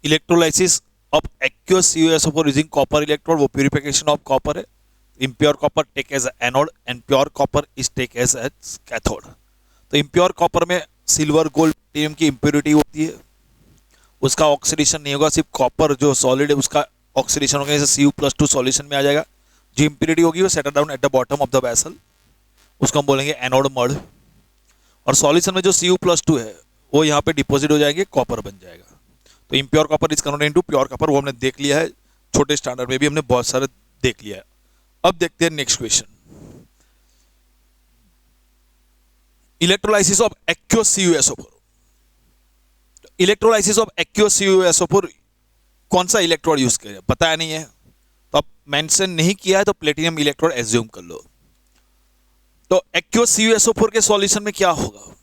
Electrolysis of aqueous CuSO4 using copper electrode, वो purification of copper है. Impure copper take as anode and pure copper is take as cathode. तो impure copper में silver gold platinum की impurity होती है, उसका oxidation नहीं होगा, सिर्फ कॉपर जो सॉलिड है उसका ऑक्सीडेशन होगा, जैसे Cu+2 सॉल्यूशन में आ जाएगा. जो इम्प्योरिटी होगी वो settle down at the bottom of the vessel, उसको हम बोलेंगे एनोड मड. और सॉल्यूशन में जो Cu+2 है वो यहाँ पे डिपॉजिट हो जाएंगे, कॉपर बन जाएगा. तो impure copper is converted into pure copper, वो हमने देख लिया है, छोटे स्टैंडर्ड में भी हमने बहुत सारे देख लिया है. अब देखते हैं next question. Electrolysis of aqueous CuSO4. Electrolysis of aqueous CuSO4 कौन सा इलेक्ट्रोड यूज करें पता नहीं है, तो अब मेंशन नहीं किया है तो प्लेटिनियम इलेक्ट्रोड एज्यूम कर लो. तो एक्वियस CuSO4 के सॉल्यूशन में क्या होगा?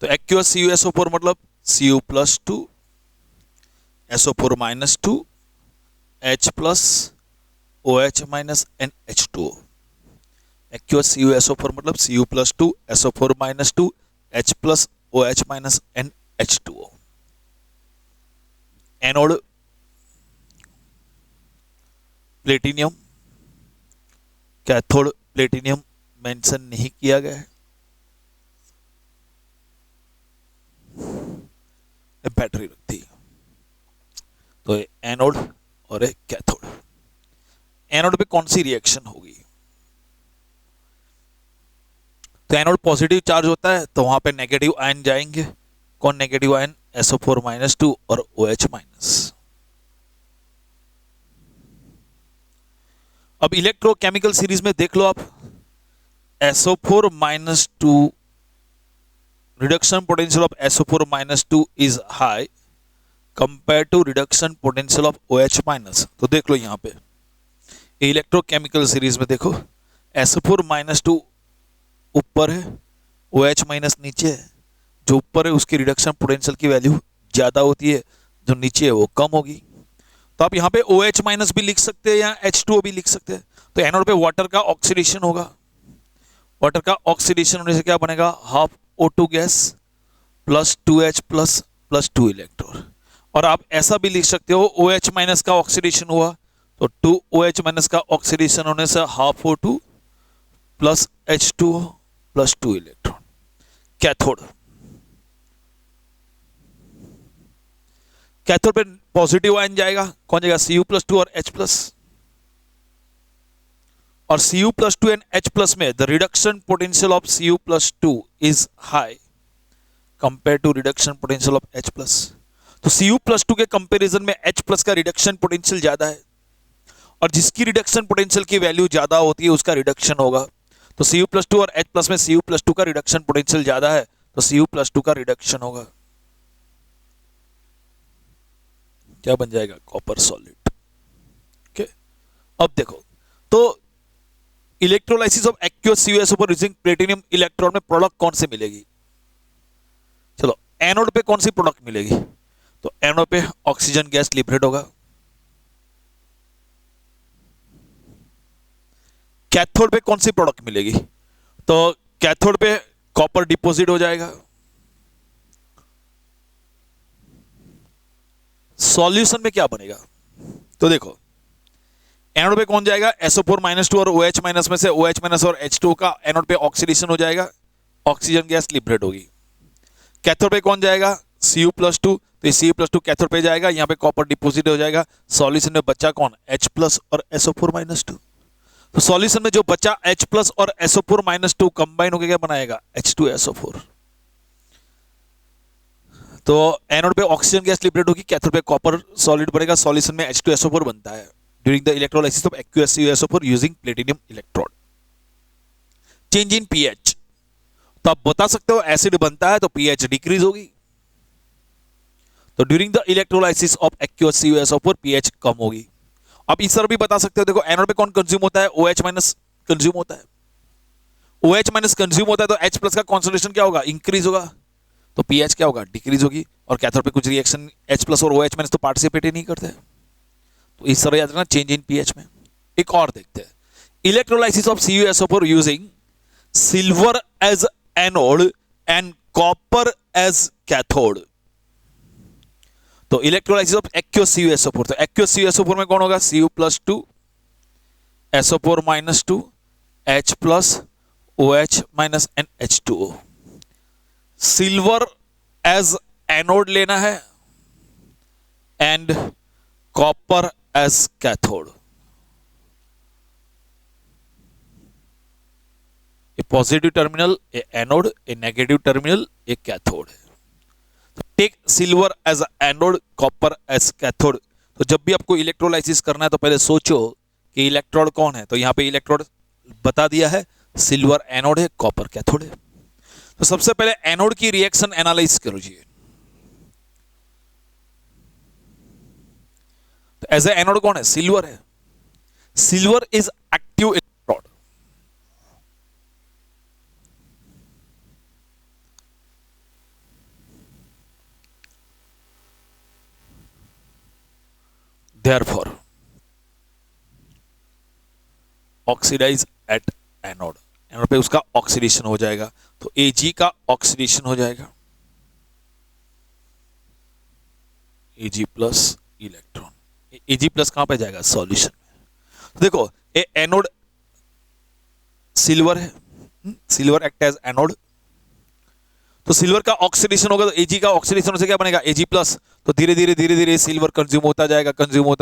तो एक्वियस CuSO4 मतलब Cu+2 SO4-2 H plus OH minus and H2O. Aqueous CuSO4 मतलब Cu+2 SO4-2 H plus OH minus and H2O. Anode platinum, cathode platinum mention नहीं किया गया है. बैटरी रखती है तो एनोड और एक कैथोड. एनोड पे कौन सी रिएक्शन होगी? तो एनोड पॉजिटिव चार्ज होता है तो वहां पे नेगेटिव आयन जाएंगे. कौन नेगेटिव आयन? SO4-2 और OH माइनस. अब इलेक्ट्रोकेमिकल सीरीज में देख लो आप, SO4-2 reduction potential of SO4-2 is high compare to reduction potential of OH minus. तो देख लो यहाँ पे इलेक्ट्रोकेमिकल सीरीज में देखो, SO4-2 ऊपर है, OH माइनस नीचे है. जो ऊपर है उसकी रिडक्शन पोटेंशियल की वैल्यू ज्यादा होती है, जो नीचे है वो कम होगी. तो आप यहाँ पे OH माइनस भी लिख सकते हैं या H2O भी लिख सकते हैं. तो एनोड पे वाटर का ऑक्सीडेशन होगा. वाटर का ऑक्सीडेशन होने से क्या बनेगा? Half O2 gas plus 2H plus 2 electron. और आप ऐसा भी लिख सकते हो OH माइनस का ऑक्सीडेशन हुआ तो 2OH माइनस का ऑक्सीडेशन होने से half O2 plus H2O plus 2 electron. Cathode, cathode पे पॉजिटिव आयन जाएगा. कौन जाएगा? Cu+2 और H प्लस. और Cu+2 एंड H प्लस में the reduction potential of Cu+2 is high compare to reduction potential of H plus. तो Cu+2 के comparison में H प्लस का रिडक्शन पोटेंशियल ज्यादा है, और जिसकी रिडक्शन पोटेंशियल की वैल्यू ज्यादा होती है उसका रिडक्शन होगा. तो Cu+2 और H प्लस में Cu+2 का रिडक्शन पोटेंशियल ज्यादा है तो Cu+2 का रिडक्शन होगा. क्या बन जाएगा? Copper solid. ओके, अब देखो तो electrolysis of aqueous CuSO4 using platinum electrode में प्रोडक्ट कौन से मिलेगी? चलो, एनोड पे कौन सी प्रोडक्ट मिलेगी? तो एनोड पे ऑक्सीजन गैस लिबरेट होगा. कैथोड पे कौन सी प्रोडक्ट मिलेगी? तो कैथोड पे कॉपर डिपॉजिट हो जाएगा. सॉल्यूशन में क्या बनेगा? तो देखो, एनोड पे कौन जाएगा? SO4-2 और OH माइनस में से OH माइनस और H2O का एनोड पे ऑक्सीडेशन हो जाएगा, ऑक्सीजन गैस लिबरेट होगी. कैथोड पे कौन जाएगा? Cu+2, तो Cu+2 कैथोड पे जाएगा, यहाँ पे कॉपर डिपॉजिट हो जाएगा. सॉल्यूशन में बचा कौन? H प्लस और SO4-2. तो सॉल्यूशन में जो बचा H प्लस और SO4-2 कंबाइन होकर क्या बनाएगा? H2SO4. तो एनोड पे ऑक्सीजन गैस लिबरेट होगी, कैथोड पे कॉपर सॉलिड बनेगा, सॉल्यूशन में H2SO4 बनता है during the electrolysis of aqueous CuSO4 using platinum electrode. Change in pH, तो आप बता सकते हो एसिड बनता है तो पीएच डिक्रीज होगी. तो during the electrolysis of aqueous CuSO4 pH कम होगी. आप इस तरह भी बता सकते हो, देखो एनोड पे कौन कंज्यूम होता है? OH माइनस कंज्यूम होता है. OH माइनस कंज्यूम होता है तो H प्लस का कॉन्सेंट्रेशन क्या होगा? इंक्रीज होगा. तो पीएच क्या होगा? डिक्रीज होगी. और कैथोड पे कुछ रिएक्शन H प्लस और OH माइनस तो पार्टिसिपेट ही नहीं करते. तो इस तरह याद रखना चेंज इन पीएच में. एक और देखते हैं, electrolysis of CuSO4 using silver as anode and copper as cathode. तो इलेक्ट्रोलाइसिस ऑफ एक्वस CuSO4, तो एक्वस CuSO4 में कौन होगा, Cu+2 SO4 -2 H plus OH minus NH2O। Silver as anode लेना है and copper as cathode. A positive terminal, a anode, a negative terminal, a cathode है। Take silver as anode, copper as cathode. तो जब भी आपको electrolysis करना है तो पहले सोचो कि इलेक्ट्रोड कौन है, तो यहां पे इलेक्ट्रोड बता दिया है, सिल्वर एनोड है, कॉपर कैथोड है। तो सबसे पहले एनोड की रिएक्शन एनालाइज करिए। तो एज ए एनोड कौन है, सिल्वर है। Silver is active electrode. Therefore, oxidize at anode, anode पे उसका ऑक्सीडेशन हो जाएगा, तो Ag का ऑक्सीडेशन हो जाएगा, Ag plus electron. Ag plus कहां पे जाएगा, सॉल्यूशन में। तो देखो ए एनोड सिल्वर है, सिल्वर एक्ट एज एनोड, तो सिल्वर का ऑक्सीडेशन होगा, तो Ag का ऑक्सीडेशन से क्या बनेगा, Ag प्लस। तो धीरे धीरे सिल्वर कंज्यूम होता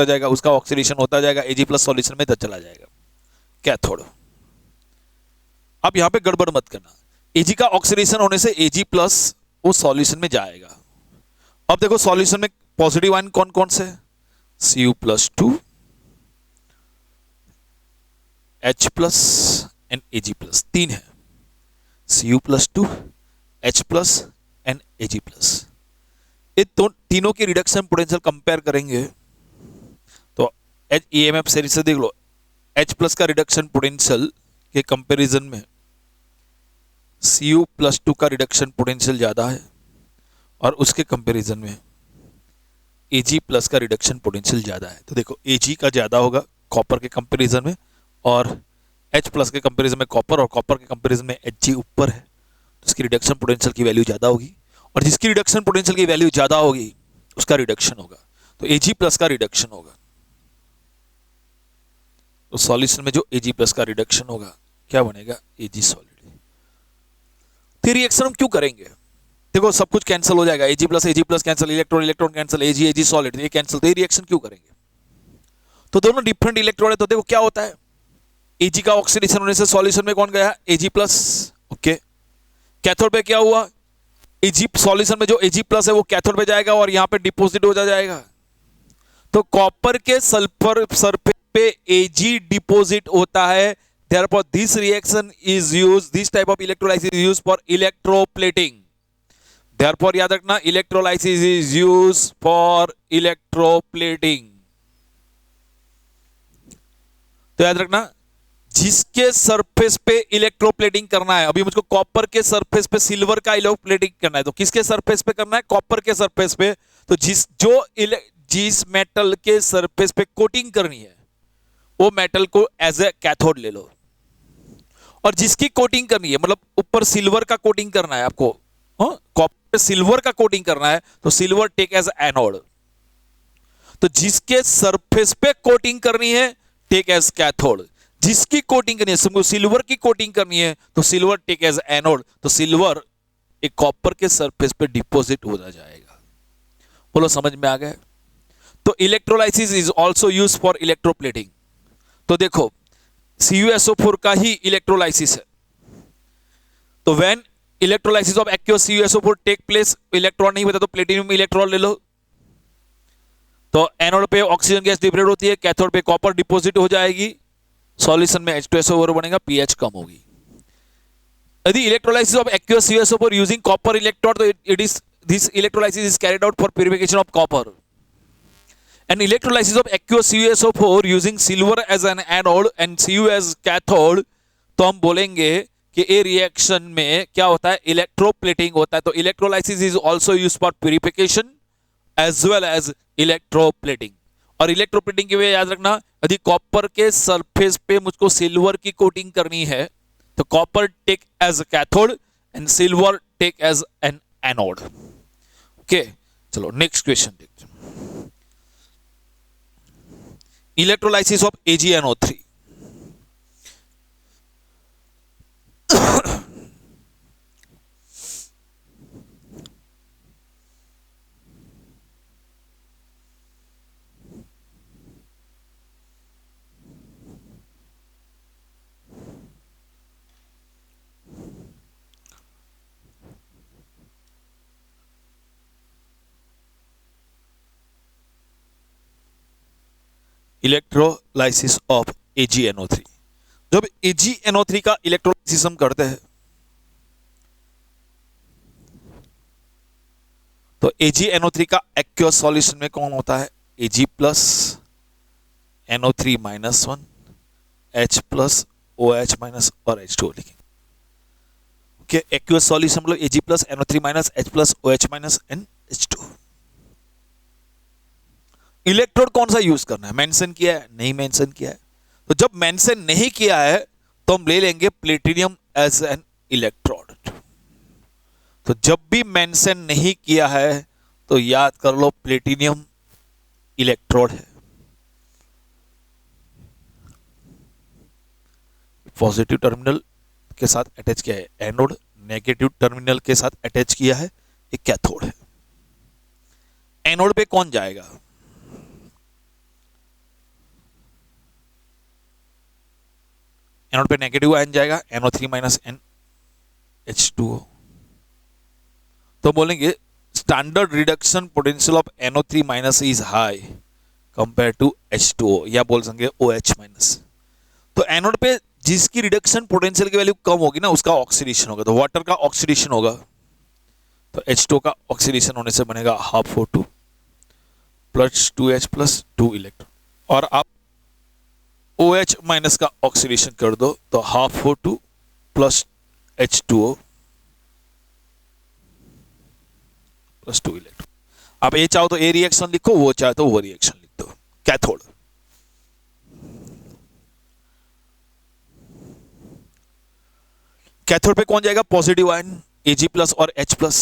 जाएगा, उसका ऑक्सीडेशन होता जाएगा, Ag प्लस सॉल्यूशन में चला जाएगा, कैथोड। अब यहां पे गड़बड़ मत करना, Ag का ऑक्सीडेशन होने से Ag प्लस वो सॉल्यूशन में जाएगा। अब देखो सॉल्यूशन में पॉजिटिव आयन कौन कौन से, Cu+2 H plus and Ag plus, तीन है, Cu+2 H plus and Ag plus. ये तीनों की रिडक्शन पोटेंशियल कंपेयर करेंगे तो EMF सीरीज से देख लो, H प्लस का रिडक्शन पोटेंशियल के कंपैरिजन में Cu+2 का रिडक्शन पोटेंशियल ज्यादा है, और उसके कंपैरिजन में Ag प्लस का रिडक्शन पोटेंशियल ज्यादा है। तो देखो Ag का ज्यादा होगा कॉपर के कंपैरिजन में, और H प्लस के कंपैरिजन में कॉपर, और कॉपर के कंपैरिजन में Hg ऊपर है, तो इसकी रिडक्शन पोटेंशियल की वैल्यू ज्यादा होगी, और जिसकी रिडक्शन पोटेंशियल की वैल्यू ज्यादा होगी उसका रिडक्शन होगा, तो Ag प्लस का रिडक्शन होगा। तो सॉल्यूशन में जो Ag प्लस का रिडक्शन होगा क्या बनेगा, Ag सॉलिड। तो रिएक्शन हम क्यों करेंगे, देखो सब कुछ कैंसिल हो जाएगा, Ag plus cancel, electron electron cancel, Ag solid, ये कैंसिल, तो ये रिएक्शन क्यों करेंगे। तो दोनों डिफरेंट इलेक्ट्रॉन है, तो देखो क्या होता है, Ag का ऑक्सीडेशन होने से सॉल्यूशन में कौन गया, Ag प्लस, ओके। कैथोड पे क्या हुआ, Ag सॉल्यूशन में जो Ag प्लस है वो कैथोड पे जाएगा और यहां पे डिपॉजिट हो जाएगा। तो कॉपर के सल्फर सरफेस पे Ag डिपॉजिट होता है, therefore this reaction is used, this type of electrolysis is used for electroplating। therefore याद रखना electrolysis is used for electroplating। तो याद रखना जिसके सरफेस पे इलेक्ट्रोप्लेटिंग करना है, अभी मुझको कॉपर के सरफेस पे सिल्वर का इलेक्ट्रोप्लेटिंग करना है, तो किसके सरफेस पे करना है, कॉपर के सरफेस पे। तो जिस मेटल के सरफेस पे कोटिंग करनी है वो मेटल को एज ए कैथोड ले लो, और जिसकी कोटिंग करनी है मतलब ऊपर सिल्वर का कोटिंग करना है आपको, कॉपर पे सिल्वर का कोटिंग करना है तो सिल्वर टेक एज एनोड। तो जिसके सरफेस पे कोटिंग करनी है टेक एज कैथोड, जिसकी कोटिंग करनी है, सिल्वर की कोटिंग करनी है तो सिल्वर टेक एज एनोड। तो सिल्वर एक कॉपर के सरफेस पे डिपॉजिट हो जाएगा। बोलो समझ में आ गया। तो electrolysis is also used for electroplating. तो देखो CuSO4 का ही इलेक्ट्रोलाइसिस है, तो when electrolysis of aqueous CuSO4 take place, electron नहीं बता तो प्लेटिनियम इलेक्ट्रॉन ले लो, तो एनोड पे ऑक्सीजन गैस लिबरेट होती है, कैथोड पे कॉपर डिपॉजिट हो जाएगी, सॉल्यूशन में H2SO4 बनेगा, pH कम होगी। यदि electrolysis of aqueous CuSO4 using copper electrode, तो it is this electrolysis is carried out for purification of copper. And electrolysis of aqueous CuSO4 using silver as an anode and Cu as cathode, तो हम बोलेंगे कि ये reaction में क्या होता है, इलेक्ट्रोप्लेटिंग होता है। तो electrolysis is also used for purification as well as electroplating. और इलेक्ट्रोप्लेटिंग की वजह याद रखना, यदि कॉपर के सरफेस पे मुझको सिल्वर की कोटिंग करनी है तो copper take as cathode and silver take as an anode. Okay, चलो नेक्स्ट क्वेश्चन देखते हैं। Electrolysis of AgNO3। Electrolysis of AgNO3। जब AgNO3 का इलेक्ट्रोलाइसिस हम करते हैं तो AgNO3 का एक्वस सॉल्यूशन में कौन होता है? Ag plus NO3 minus 1 H plus OH minus और H2O लिखेंगे। ओके, एक्वस सॉल्यूशन मतलब Ag plus NO3 minus H plus OH minus and H2O। Electrode कौन सा यूज करना है? मेंशन किया है? नहीं मेंशन किया है। तो जब मेंशन नहीं किया है तो हम ले लेंगे प्लेटिनियम एज एन इलेक्ट्रोड। तो जब भी मेंशन नहीं किया है तो याद कर लो प्लेटिनियम इलेक्ट्रोड है। पॉजिटिव टर्मिनल के साथ अटैच किया है एनोड, नेगेटिव टर्मिनल के साथ अटैच किया है एक कैथोड है। एनोड पे कौन जाएगा? एनोड पे नेगेटिव आयन जाएगा NO3 माइनस N H2O। तो बोलेंगे standard reduction potential of NO3 minus is high compare to H2O, या बोल सकेंगे OH माइनस। तो एनोड पे जिसकी रिडक्शन पोटेंशियल की वैल्यू कम होगी ना उसका ऑक्सीडेशन होगा। तो वाटर का ऑक्सीडेशन होगा तो H2O का ऑक्सीडेशन होने से बनेगा half O2 plus 2H plus 2 electron, और आप OH माइनस का ऑक्सीडेशन कर दो तो half O2 plus H2O plus 2 electron. आप ये चाहो तो ए रिएक्शन लिखो, वो चाहे तो वो रिएक्शन लिख दो। कैथोड कैथोड पे कौन जाएगा? पॉजिटिव आयन Ag प्लस और H प्लस।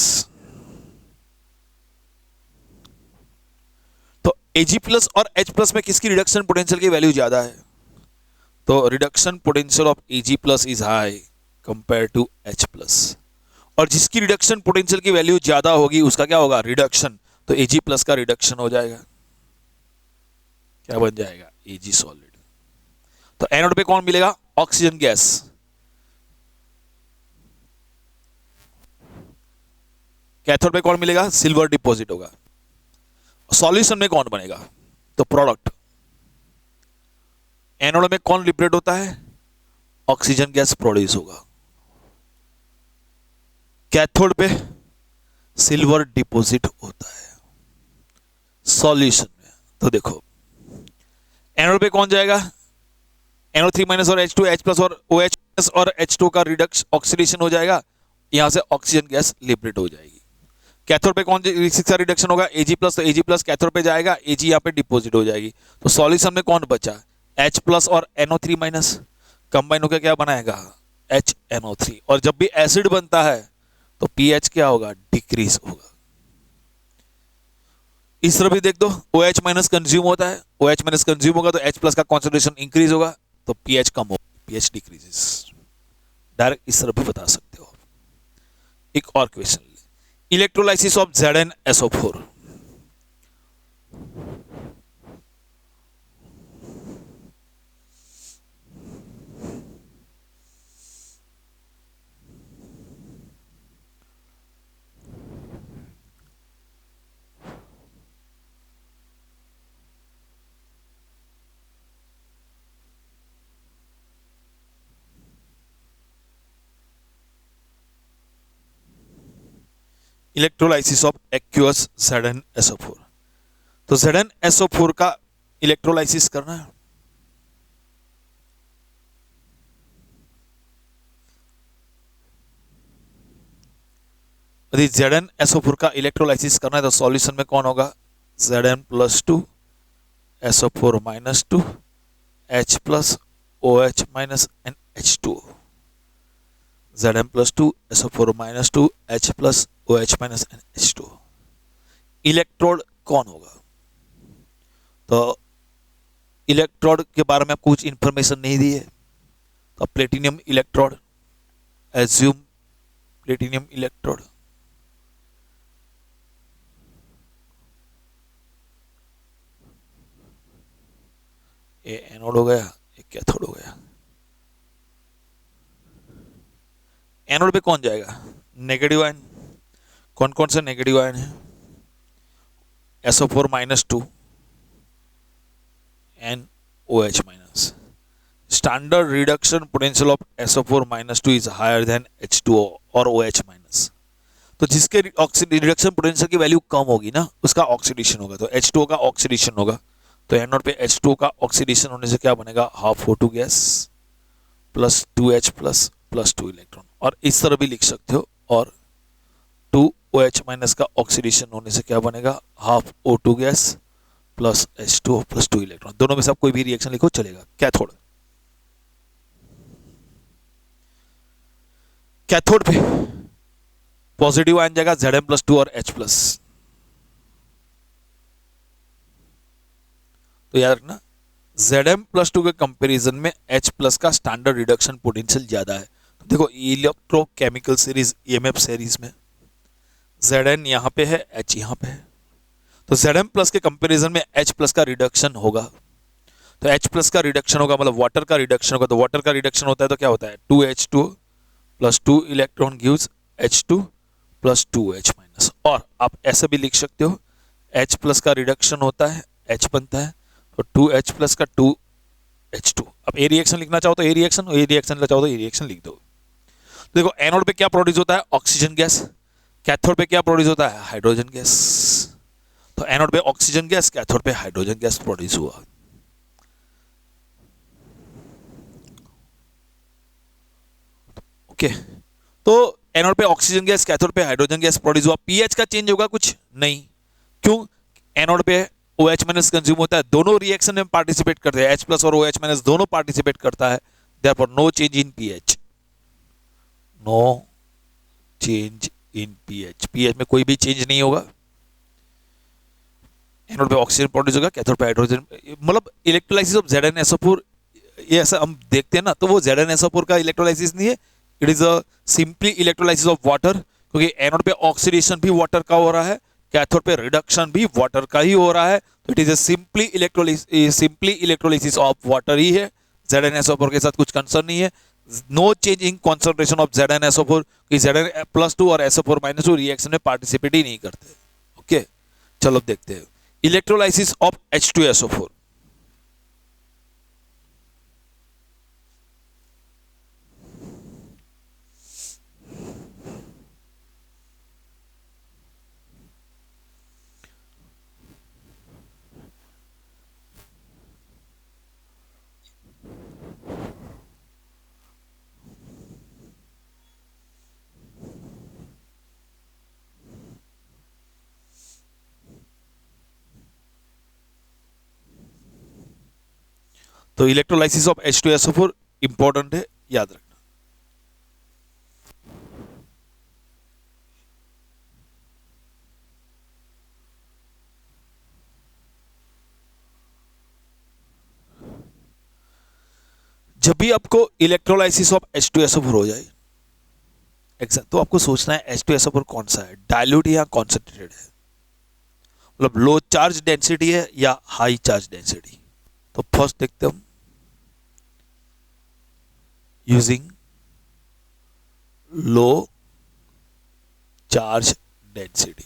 तो Ag प्लस और H प्लस में किसकी रिडक्शन पोटेंशियल की वैल्यू ज्यादा है? तो reduction potential of Ag plus is high compare to H plus, और जिसकी रिडक्शन पोटेंशियल की वैल्यू ज्यादा होगी उसका क्या होगा? रिडक्शन। तो Ag प्लस का रिडक्शन हो जाएगा, क्या बन जाएगा? Ag solid. तो एनोड पे कौन मिलेगा? Oxygen gas. कैथोड पे कौन मिलेगा? सिल्वर डिपॉजिट होगा। सॉल्यूशन में कौन बनेगा? तो प्रोडक्ट। एनोड में कौन लिबरेट होता है? ऑक्सीजन गैस प्रोड्यूस होगा। कैथोड पे सिल्वर डिपॉजिट होता है सॉल्यूशन में। तो देखो एनोड पे कौन जाएगा? NO3 माइनस और H2, H प्लस और OH माइनस और H2 का रिडक्शन ऑक्सीडेशन हो जाएगा, यहां से ऑक्सीजन गैस लिबरेट हो जाएगी। कैथोड पे कौन सा रिडक्शन होगा? Ag प्लस, तो Ag प्लस कैथोड पे जाएगा, Ag यहाँ पे डिपॉजिट हो जाएगी। तो सॉल्यूशन में कौन बचा? H प्लस और NO3 माइनस कंबाइन होकर क्या बनाएगा? HNO3। और जब भी एसिड बनता है तो pH क्या होगा? डिक्रीज होगा। इस तरफ भी देख दो, OH माइनस कंज्यूम होता है, OH माइनस कंज्यूम होगा तो H प्लस का कॉन्सेंट्रेशन इंक्रीज होगा तो pH कम होगा, pH डिक्रीजेस। डायरेक्ट इस तरफ भी बता सकते हो। एक और question, electrolysis of ZnSO4। Electrolysis of aqueous ZnSO4। तो ZnSO4 का इलेक्ट्रोलाइसिस करना है। यदि ZnSO4 का इलेक्ट्रोलाइसिस करना है तो सॉल्यूशन में कौन होगा? Zn plus 2 SO4 minus 2 H plus OH minus H2O। Zn plus 2 SO4 minus 2 H plus OH minus and H2O। Electrode कौन होगा? तो इलेक्ट्रोड के बारे में कुछ इंफॉर्मेशन नहीं दी है, तो platinum electrode, assume platinum electrode. ये एनोड हो गया, ये कैथोड हो गया। एनोड पे कौन जाएगा? Negative ion. कौन कौन से नेगेटिव आयन है? SO4 minus 2 and OH minus. Standard reduction potential of SO4 minus 2 is higher than H2O और OH माइनस। तो जिसके रिडक्शन पोटेंशियल की वैल्यू कम होगी ना, उसका ऑक्सीडेशन होगा, तो H2O का ऑक्सीडेशन होगा। तो एनोड पे H2O का ऑक्सीडेशन होने से क्या बनेगा? Half O2 gas plus 2H plus 2 electron. और इस तरह भी लिख सकते हो, और 2OH माइनस का ऑक्सीडेशन होने से क्या बनेगा? Half O2 gas plus H2O plus 2 electron. दोनों में से आप कोई भी रिएक्शन लिखो चलेगा। कैथोड, कैथोड पे पॉजिटिव आयन जाएगा Zm प्लस 2 और H प्लस। तो याद रखना, Zm प्लस 2 के कंपैरिजन में H प्लस का स्टैंडर्ड रिडक्शन पोटेंशियल ज्यादा है। तो देखो इलेक्ट्रोकेमिकल सीरीज EMF सीरीज में Zn यहाँ पे है, H यहाँ पे है, तो Zm प्लस के कंपैरिजन में H प्लस का रिडक्शन होगा। तो H प्लस का रिडक्शन होगा मतलब वाटर का रिडक्शन होगा। तो वाटर का रिडक्शन होता है तो क्या होता है? 2H2 plus 2 electron gives H2 plus 2H minus. और आप ऐसा भी लिख सकते हो, H प्लस का रिडक्शन होता है, H बनता है, तो 2H प्लस का 2H2। अब ए रिएक्शन लिखना चाहो तो ए रिएक्शन, ए रिएक्शन लिखना चाहो तो ए रिएक्शन लिख दो। तो देखो एनोड पे क्या प्रोड्यूस होता है? Oxygen gas. कैथोड पे क्या प्रोड्यूस होता है? Hydrogen gas. तो एनोड पे ऑक्सीजन गैस, कैथोड पे हाइड्रोजन गैस प्रोड्यूस हुआ। ओके, तो एनोड पे ऑक्सीजन गैस, कैथोड पे हाइड्रोजन गैस प्रोड्यूस हुआ। पीएच का चेंज होगा कुछ नहीं, क्यों? एनोड पे OH माइनस कंज्यूम होता है, दोनों रिएक्शन में पार्टिसिपेट करते हैं, H प्लस और OH माइनस दोनों पार्टिसिपेट करता है, therefore no change in pH, no change in pH. PH में कोई भी चेंज नहीं होगा। एनोड पे ऑक्सीजन प्रोड्यूस होगा, कैथोड पे हाइड्रोजन। मतलब इलेक्ट्रोलाइसिस ऑफ ZnSO4, ये ऐसा हम देखते हैं ना, तो वो ZnSO4 का इलेक्ट्रोलाइसिस नहीं है, it is a simply electrolysis of water, क्योंकि एनोड पे ऑक्सीडेशन भी वाटर का हो रहा है, कैथोड पे रिडक्शन भी वाटर का ही हो रहा है, तो it is a simply electrolysis of water ही है। ZnSO4 के साथ कुछ कंसर्न नहीं है। No change in concentration of ZnSO4, कि Zn प्लस 2 और SO4 माइनस 2 रिएक्शन में पार्टिसिपेट ही नहीं करते। ओके, चलो देखते हैं इलेक्ट्रोलाइसिस ऑफ H2SO4। तो इलेक्ट्रोलाइसिस ऑफ H2SO4 इंपॉर्टेंट है, याद रखना। जब भी आपको इलेक्ट्रोलाइसिस ऑफ H2SO4 हो जाए एग्जाम, तो आपको सोचना है H2SO4 कौन सा है, डायल्यूट या कॉन्सेंट्रेटेड है, मतलब लो चार्ज डेंसिटी है या हाई चार्ज डेंसिटी। तो फर्स्ट देखते हम यूजिंग लो चार्ज डेंसिटी।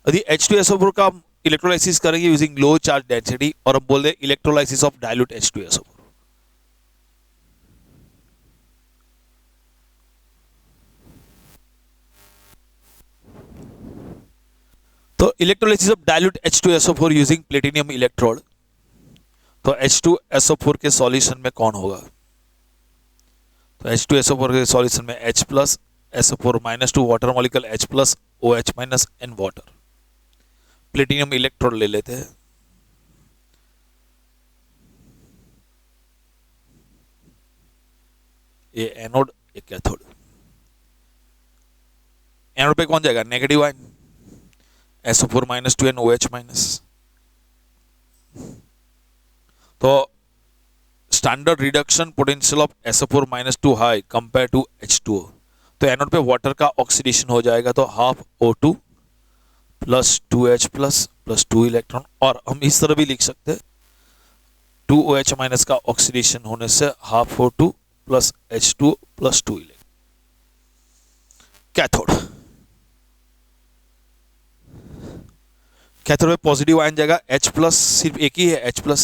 यदि H2SO4 का हम इलेक्ट्रोलाइसिस करेंगे यूजिंग लो चार्ज डेंसिटी, और हम बोल रहे इलेक्ट्रोलाइसिस ऑफ डायल्यूट H2SO4, तो electrolysis of dilute H2SO4 using platinum electrode. तो H2SO4 के सॉल्यूशन में कौन होगा? तो H2SO4 के सॉल्यूशन में H plus SO4 minus 2 water molecule H plus OH minus and water. Platinum electrode ले लेते हैं, ये एनोड ये कैथोड। एनोड पे कौन जाएगा, negative ion, SO4 minus 2 NOH minus. तो standard reduction potential of SO4 minus 2 high compare to H2O। तो एनोड पे वाटर का ऑक्सीडेशन हो जाएगा, तो half O2 plus 2H plus plus 2 electron, और हम इस तरह भी लिख सकते हैं 2OH माइनस का ऑक्सीडेशन होने से half O2 plus H2O plus 2 electron. Cathode, cathode में पॉजिटिव आयन जाएगा H प्लस, सिर्फ एक ही है H प्लस,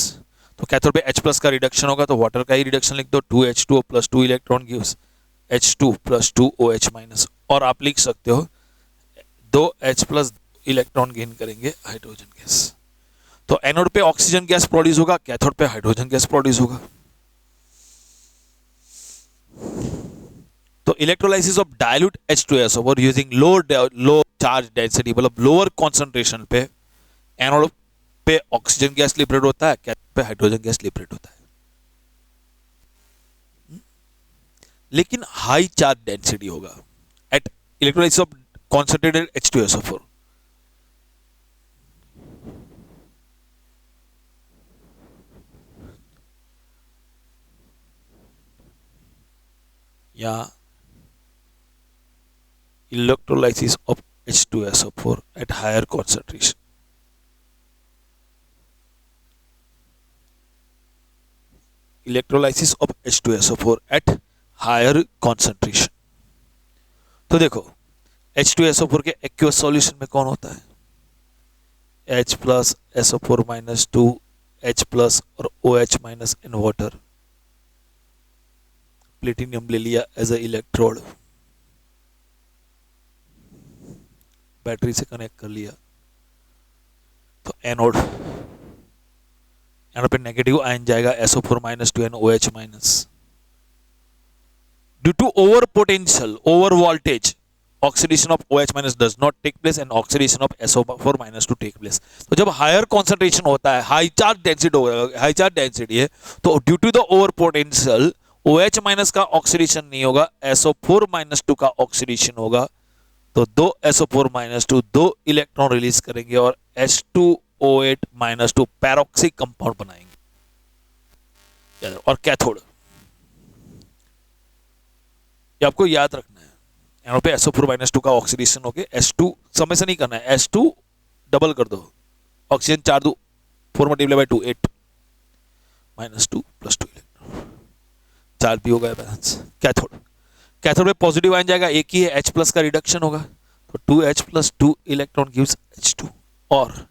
तो कैथोड पे H प्लस का रिडक्शन होगा, तो वाटर का ही रिडक्शन लिख दो, 2H2O plus 2 electron gives H2 plus 2OH minus, और आप लिख सकते हो 2H प्लस इलेक्ट्रॉन गेन करेंगे हाइड्रोजन गैस। तो एनोड पे ऑक्सीजन गैस प्रोड्यूस होगा, कैथोड पे हाइड्रोजन गैस प्रोड्यूस होगा। तो electrolysis of dilute H2SO4 using low charge density, मतलब लोअर कॉन्सेंट्रेशन पे एनोड पे ऑक्सीजन गैस लिबरेट होता है, कैथोड पे हाइड्रोजन गैस लिबरेट होता है, लेकिन हाई चार्ज डेंसिटी होगा at electrolysis of concentrated H2SO4। या electrolysis of H2SO4 at higher concentration। Electrolysis of H2SO4 at higher concentration। तो देखो H2SO4 के एक्वस सॉल्यूशन में कौन होता है, H plus SO4 minus 2 H plus और OH minus in water. Platinum ले लिया एज अ इलेक्ट्रोड, बैटरी से कनेक्ट कर लिया, तो एनोड, एनोड पे नेगेटिव आयन जाएगा SO4 minus 2 NOH minus. Due to over potential, over voltage, oxidation of OH minus does not take place and oxidation of SO4 minus two take place. तो जब higher concentration होता है, high charge density है, तो due to the over potential OH minus का oxidation नहीं होगा, SO4 minus 2 का ऑक्सीडेशन होगा, तो 2 SO4 माइनस 2 2 इलेक्ट्रॉन रिलीज करेंगे और H2O8 माइनस 2 पैरोक्सी कंपाउंड बनाएंगे। और कैथोड, ये आपको याद रखना है, यहाँ पे SO4 माइनस 2 का ऑक्सीडेशन होके H2, समय से नहीं करना है, H2 डबल कर दो, oxygen 4 2 4 multiply by 2 8 minus 2 plus 2 electron, charge भी हो गया बैलेंस। कैथोड, कैथोड में पॉजिटिव आयन जाएगा, एक ही है H प्लस का रिडक्शन होगा, तो 2H plus 2 electron gives H2, और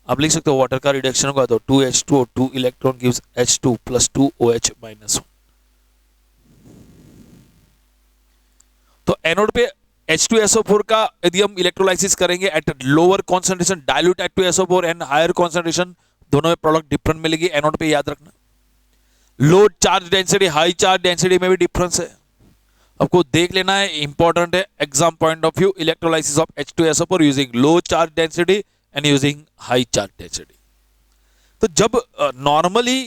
आप लिख सकते हो वाटर का रिडक्शन होगा, तो 2H2O 2 electron gives H2 plus 2OH minus 1। तो एनोड पे H2SO4 का यदि हम इलेक्ट्रोलाइसिस करेंगे at lower concentration, dilute H2SO4 and higher concentration, दोनों में प्रोडक्ट डिफरेंट मिलेगी। एनोड पे याद रखना, low charge density, high charge density में भी डिफरेंस है, आपको देख लेना है, इंपॉर्टेंट है exam point of view. Electrolysis of H2SO4 using low charge density and using high charge density. तो जब नॉर्मली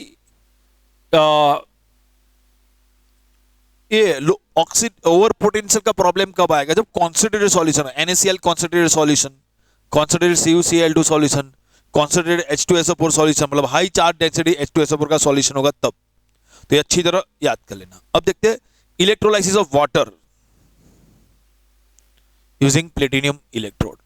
ये ऑक्सीड ओवर पोटेंशियल का प्रॉब्लम कब आएगा, जब concentrated solution, NaCl concentrated solution, concentrated CuCl2 solution, concentrated H2SO4 solution, मतलब high charge density H2SO4 का solution होगा तब। तो ये अच्छी तरह याद कर लेना। अब देखते हैं electrolysis of water using platinum electrode.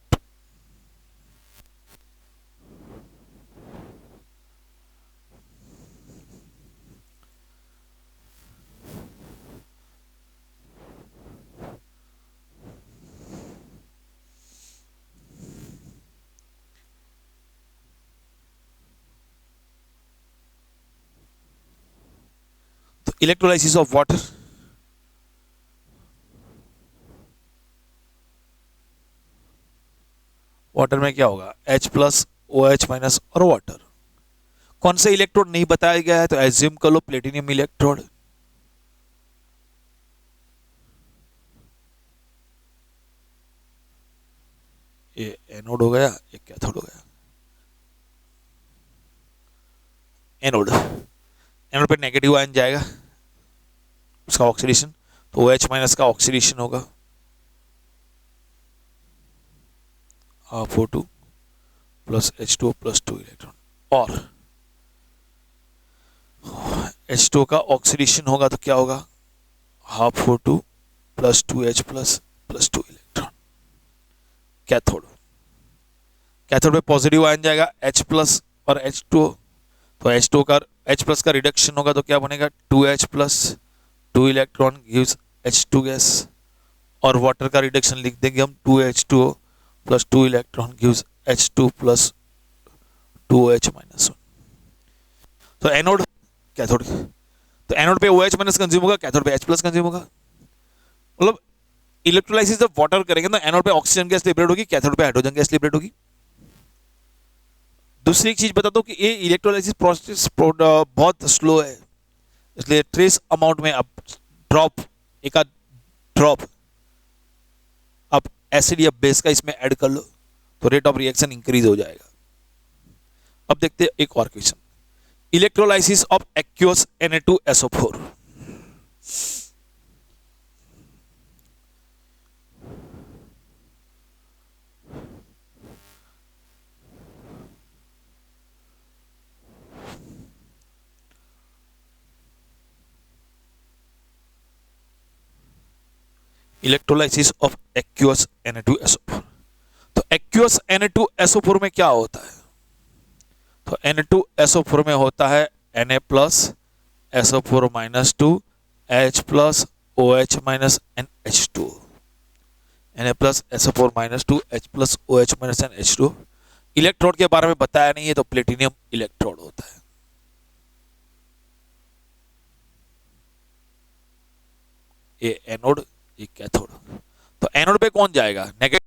तो इलेक्ट्रोलाइसिस ऑफ वाटर, वाटर में क्या होगा, H प्लस OH माइनस और वाटर। कौन से इलेक्ट्रोड नहीं बताया गया है, तो एज्यूम कर लो प्लेटिनियम इलेक्ट्रोड। ये एनोड हो गया, ये कैथोड हो गया। एनोड, एनोड पे नेगेटिव आयन जाएगा, उसका ऑक्सीडेशन, तो OH माइनस का ऑक्सीडेशन होगा, half O2 plus H2O plus 2 electron, और H2O का ऑक्सीडेशन होगा तो क्या होगा, half O2 plus 2H plus 2 electron. Cathode, cathode पे पॉजिटिव आयन जाएगा H प्लस और H2O, तो H2O का H प्लस का रिडक्शन होगा तो क्या बनेगा, 2H plus 2 electron gives H2 gas, और वाटर का रिडक्शन लिख देंगे हम 2H2O plus 2 electron gives H2 plus 2OH minus 1। तो एनोड, कैथोड, तो एनोड पे OH माइनस कंज्यूम होगा, कैथोड पे H प्लस कंज्यूम होगा। मतलब इलेक्ट्रोलाइसिस जब वाटर करेंगे तो एनोड पे ऑक्सीजन गैस लिबरेट होगी, कैथोड पे हाइड्रोजन गैस लिबरेट होगी। दूसरी एक चीज बता दो कि ये इलेक्ट्रोलाइसिस प्रोसेस बहुत स्लो है, इसलिए ट्रेस अमाउंट में अब ड्रॉप, एक आध ड्रॉप आप एसिड या बेस का इसमें ऐड कर लो तो रेट ऑफ रिएक्शन इंक्रीज हो जाएगा। अब देखते हैं एक और question, electrolysis of aqueous Na2SO4। Electrolysis of aqueous Na2SO4, तो एक्वियस Na2SO4 में क्या होता है, तो Na2SO4 में होता है Na plus SO4 minus 2 H plus OH minus NH2, Na plus SO4 minus 2 H plus OH minus NH2। Electrode के बारे में बताया नहीं है तो प्लेटिनियम इलेक्ट्रोड होता है। ये एनोड, ये कैथोड। तो एनोड पे कौन जाएगा, नेगेटिव